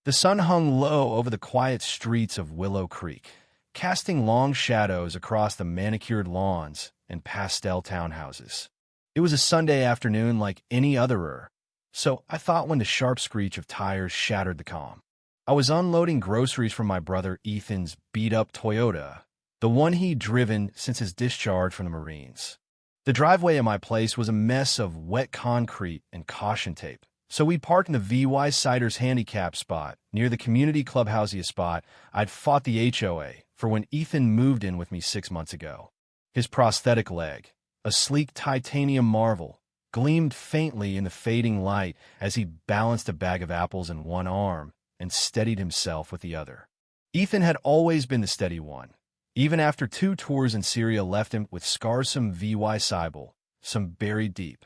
The sun hung low over the quiet streets of Willow Creek, casting long shadows across the manicured lawns and pastel townhouses. It was a Sunday afternoon like any other, so I thought when the sharp screech of tires shattered the calm. I was unloading groceries from my brother Ethan's beat-up Toyota, the one he'd driven since his discharge from the Marines. The driveway of my place was a mess of wet concrete and caution tape, so we parked in the VY Ciders Handicap spot near the community clubhouse spot I'd fought the HOA for when Ethan moved in with me 6 months ago. His prosthetic leg, a sleek titanium marvel, gleamed faintly in the fading light as he balanced a bag of apples in one arm and steadied himself with the other. Ethan had always been the steady one, even after 2 tours in Syria left him with scarsome VY Cybele, some buried deep.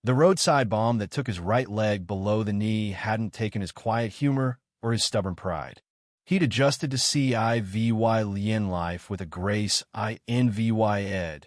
The roadside bomb that took his right leg below the knee hadn't taken his quiet humor or his stubborn pride. He'd adjusted to CIVY Lien life with a grace I NVY ed,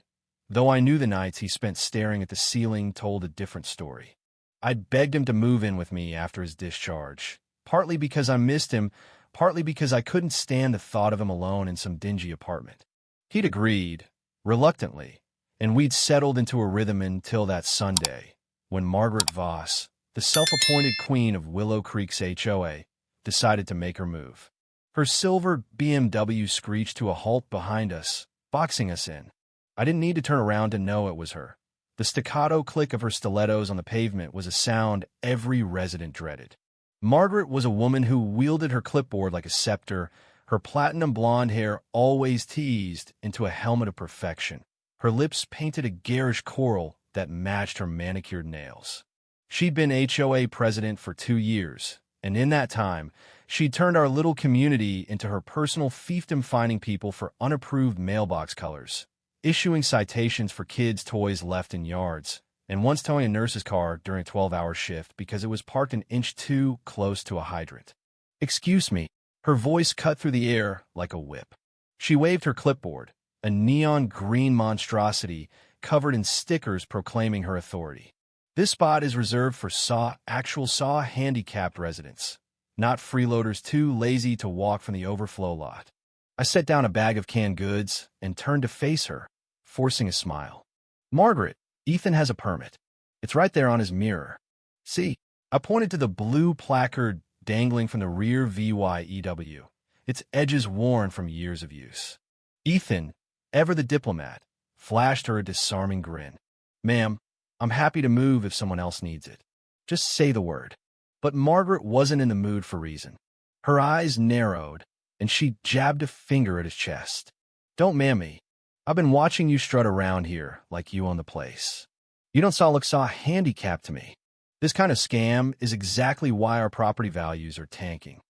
though I knew the nights he spent staring at the ceiling told a different story. I'd begged him to move in with me after his discharge, partly because I missed him, partly because I couldn't stand the thought of him alone in some dingy apartment. He'd agreed, reluctantly, and we'd settled into a rhythm until that Sunday, when Margaret Voss, the self-appointed queen of Willow Creek's HOA, decided to make her move. Her silver BMW screeched to a halt behind us, boxing us in. I didn't need to turn around to know it was her. The staccato click of her stilettos on the pavement was a sound every resident dreaded. Margaret was a woman who wielded her clipboard like a scepter, her platinum blonde hair always teased into a helmet of perfection. Her lips painted a garish coral that matched her manicured nails. She'd been HOA president for 2 years, and in that time, she'd turned our little community into her personal fiefdom, finding people for unapproved mailbox colors, issuing citations for kids' toys left in yards, and once towing a nurse's car during a 12-hour shift because it was parked an inch too close to a hydrant. "Excuse me." Her voice cut through the air like a whip. She waved her clipboard, a neon green monstrosity covered in stickers proclaiming her authority. "This spot is reserved for actual SAW handicapped residents, not freeloaders too lazy to walk from the overflow lot." I set down a bag of canned goods and turned to face her, forcing a smile. "Margaret, Ethan has a permit. It's right there on his mirror. See?" I pointed to the blue placard dangling from the rear VYEW, its edges worn from years of use. Ethan, ever the diplomat, flashed her a disarming grin. "Ma'am, I'm happy to move if someone else needs it. Just say the word." But Margaret wasn't in the mood for reason. Her eyes narrowed, and she jabbed a finger at his chest. "Don't man me. I've been watching you strut around here like you own the place. You don't look handicapped to me. This kind of scam is exactly why our property values are tanking."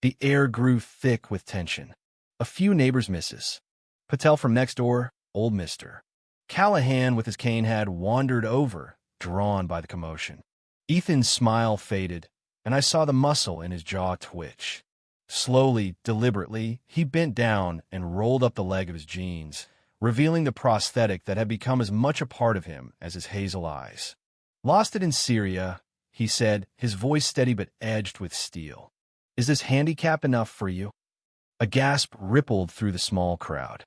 The air grew thick with tension. A few neighbors' misses. Patel from next door, old Mr. Callahan with his cane had wandered over, drawn by the commotion. Ethan's smile faded, and I saw the muscle in his jaw twitch. Slowly, deliberately, he bent down and rolled up the leg of his jeans, revealing the prosthetic that had become as much a part of him as his hazel eyes. "Lost it in Syria," he said, his voice steady but edged with steel. "Is this handicap enough for you?" A gasp rippled through the small crowd.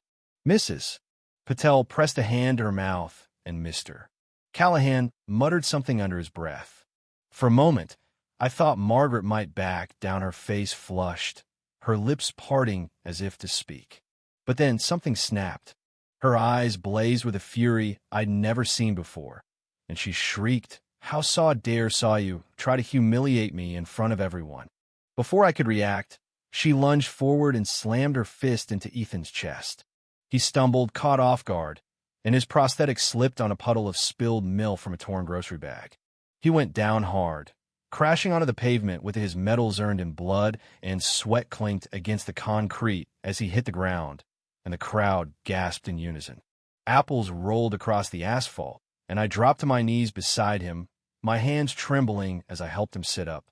"Mrs." Patel pressed a hand to her mouth and missed her. Callahan muttered something under his breath. For a moment, I thought Margaret might back down, her face flushed, her lips parting as if to speak. But then something snapped. Her eyes blazed with a fury I'd never seen before, and she shrieked, "How dare you try to humiliate me in front of everyone?" Before I could react, she lunged forward and slammed her fist into Ethan's chest. He stumbled, caught off guard, and his prosthetic slipped on a puddle of spilled milk from a torn grocery bag. He went down hard, crashing onto the pavement with his medals earned in blood and sweat clinked against the concrete as he hit the ground, and the crowd gasped in unison. Apples rolled across the asphalt, and I dropped to my knees beside him, my hands trembling as I helped him sit up.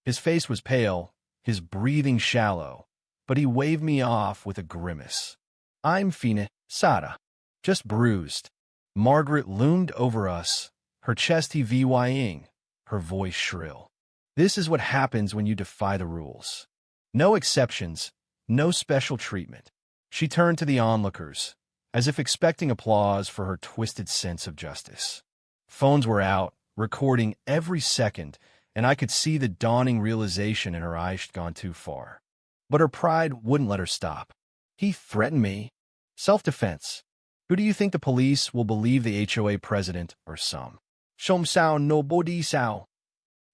His face was pale, his breathing shallow, but he waved me off with a grimace. "I'm fine, Sada. Just bruised." Margaret loomed over us, her chest heaving, her voice shrill. "This is what happens when you defy the rules. No exceptions, no special treatment. She turned to the onlookers, as if expecting applause for her twisted sense of justice. Phones were out, recording every second, and I could see the dawning realization in her eyes she'd gone too far. But her pride wouldn't let her stop. He threatened me. Self-defense. Who do you think the police will believe, the HOA president or some? Shom sao no bodi sao.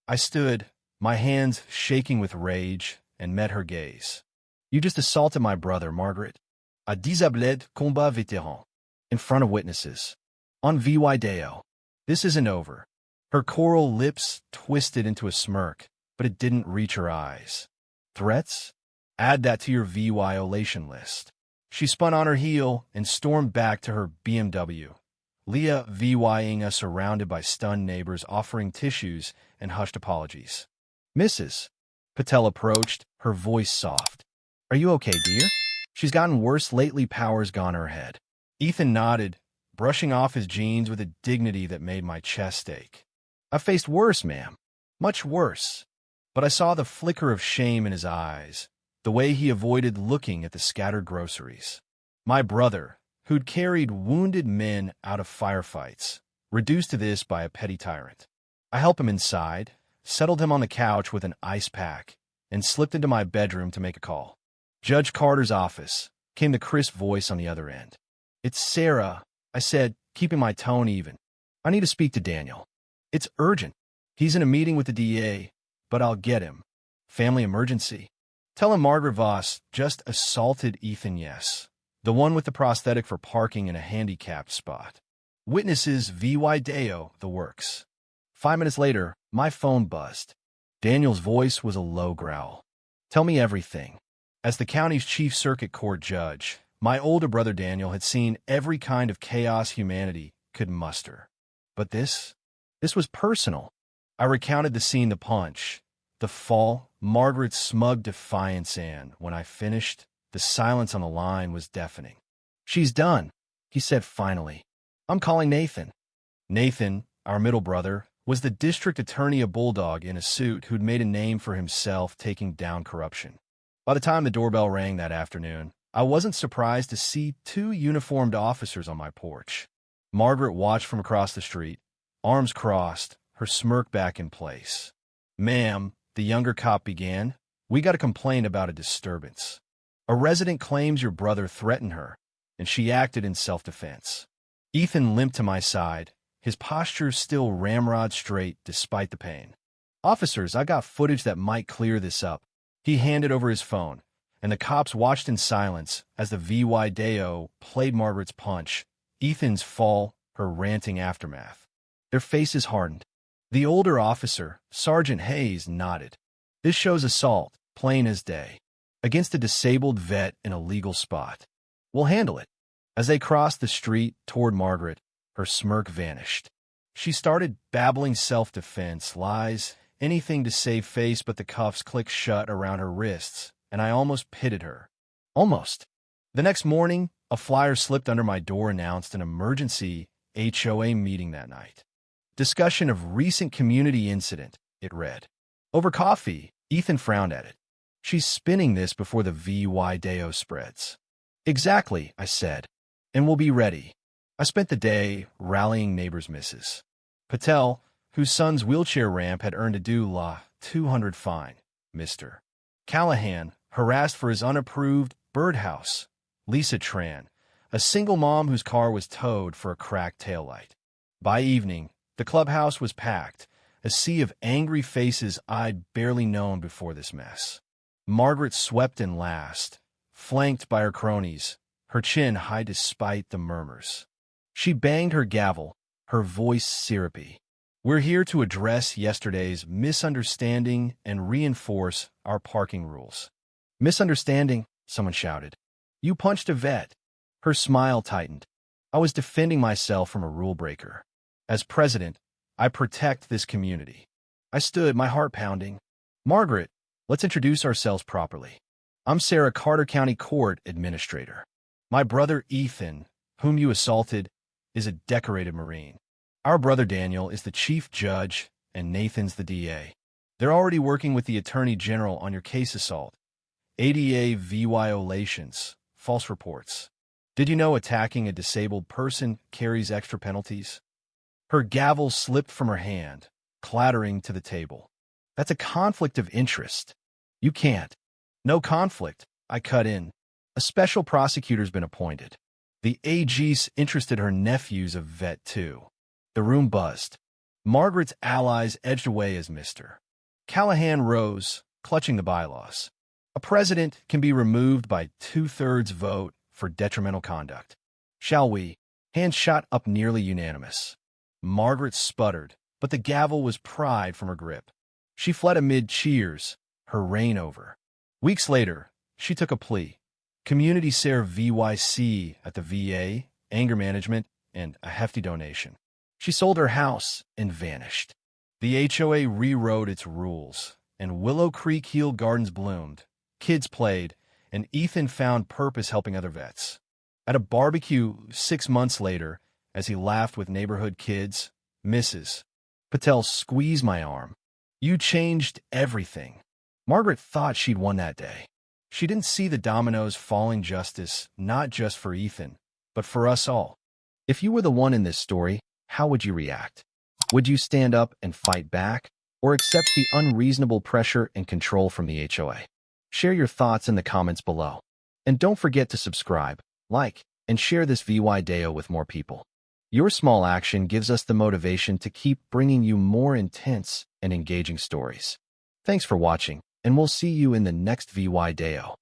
I stood, my hands shaking with rage, and met her gaze. You just assaulted my brother, Margaret. A disabled combat vétéran. In front of witnesses. On video. This isn't over. Her coral lips twisted into a smirk, but it didn't reach her eyes. Threats? Add that to your violation list. She spun on her heel and stormed back to her BMW. Leah vying us, surrounded by stunned neighbors offering tissues and hushed apologies. Mrs. Patel approached, her voice soft. Are you okay, dear? She's gotten worse lately. Power's gone her head. Ethan nodded, brushing off his jeans with a dignity that made my chest ache. I've faced worse, ma'am. Much worse. But I saw the flicker of shame in his eyes, the way he avoided looking at the scattered groceries. My brother, who'd carried wounded men out of firefights, reduced to this by a petty tyrant. I helped him inside, settled him on the couch with an ice pack, and slipped into my bedroom to make a call. Judge Carter's office, came the crisp voice on the other end. It's Sarah, I said, keeping my tone even. I need to speak to Daniel. It's urgent. He's in a meeting with the DA, but I'll get him. Family emergency. Tell him Margaret Voss just assaulted Ethan, yes. The one with the prosthetic for parking in a handicapped spot. Witnesses video, the works. 5 minutes later, my phone buzzed. Daniel's voice was a low growl. Tell me everything. As the county's chief circuit court judge, my older brother Daniel had seen every kind of chaos humanity could muster. But this was personal. I recounted the scene, the punch, the fall, Margaret's smug defiance, and when I finished, the silence on the line was deafening. She's done, he said finally. I'm calling Nathan. Nathan, our middle brother, was the district attorney, a bulldog in a suit who'd made a name for himself taking down corruption. By the time the doorbell rang that afternoon, I wasn't surprised to see 2 uniformed officers on my porch. Margaret watched from across the street, arms crossed, her smirk back in place. Ma'am, the younger cop began, we got a complaint about a disturbance. A resident claims your brother threatened her, and she acted in self-defense. Ethan limped to my side, his posture still ramrod straight despite the pain. Officers, I got footage that might clear this up. He handed over his phone, and the cops watched in silence as the video played Margaret's punch, Ethan's fall, her ranting aftermath. Their faces hardened. The older officer, Sergeant Hayes, nodded. This shows assault, plain as day, against a disabled vet in a legal spot. We'll handle it. As they crossed the street toward Margaret, her smirk vanished. She started babbling self-defense, lies, anything to save face, but the cuffs clicked shut around her wrists, and I almost pitied her. Almost. The next morning, a flyer slipped under my door, announced an emergency HOA meeting that night. Discussion of recent community incident, it read. Over coffee, Ethan frowned at it. She's spinning this before the video spreads. Exactly, I said, and we'll be ready. I spent the day rallying neighbors. Mrs. Patel, whose son's wheelchair ramp had earned a $200 fine. Mr. Callahan, harassed for his unapproved birdhouse. Lisa Tran, a single mom whose car was towed for a cracked taillight. By evening, the clubhouse was packed, a sea of angry faces I'd barely known before this mess. Margaret swept in last, flanked by her cronies, her chin high despite the murmurs. She banged her gavel, her voice syrupy. We're here to address yesterday's misunderstanding and reinforce our parking rules. Misunderstanding, someone shouted. You punched a vet. Her smile tightened. I was defending myself from a rule breaker. As president, I protect this community. I stood, my heart pounding. Margaret, let's introduce ourselves properly. I'm Sarah, Carter County Court Administrator. My brother Ethan, whom you assaulted, is a decorated Marine. Our brother Daniel is the chief judge, and Nathan's the DA. They're already working with the Attorney General on your case assault, ADA violations, false reports. Did you know attacking a disabled person carries extra penalties? Her gavel slipped from her hand, clattering to the table. That's a conflict of interest. You can't. No conflict, I cut in. A special prosecutor's been appointed. The AG's interested her nephew's a vet too. The room buzzed. Margaret's allies edged away as Mr. Callahan rose, clutching the bylaws. A president can be removed by 2/3 vote for detrimental conduct. Shall we? Hands shot up nearly unanimous. Margaret sputtered, but the gavel was pried from her grip. She fled amid cheers, her reign over. Weeks later, she took a plea. Community Serve VYC at the VA, anger management, and a hefty donation. She sold her house and vanished. The HOA rewrote its rules, and Willow Creek Hill Gardens bloomed. Kids played, and Ethan found purpose helping other vets. At a barbecue 6 months later, as he laughed with neighborhood kids, Mrs. Patel squeezed my arm. You changed everything. Margaret thought she'd won that day. She didn't see the dominoes falling justice, not just for Ethan, but for us all. If you were the one in this story, how would you react? Would you stand up and fight back, or accept the unreasonable pressure and control from the HOA? Share your thoughts in the comments below. And don't forget to subscribe, like, and share this VY Deo with more people. Your small action gives us the motivation to keep bringing you more intense and engaging stories. Thanks for watching, and we'll see you in the next VY Deo.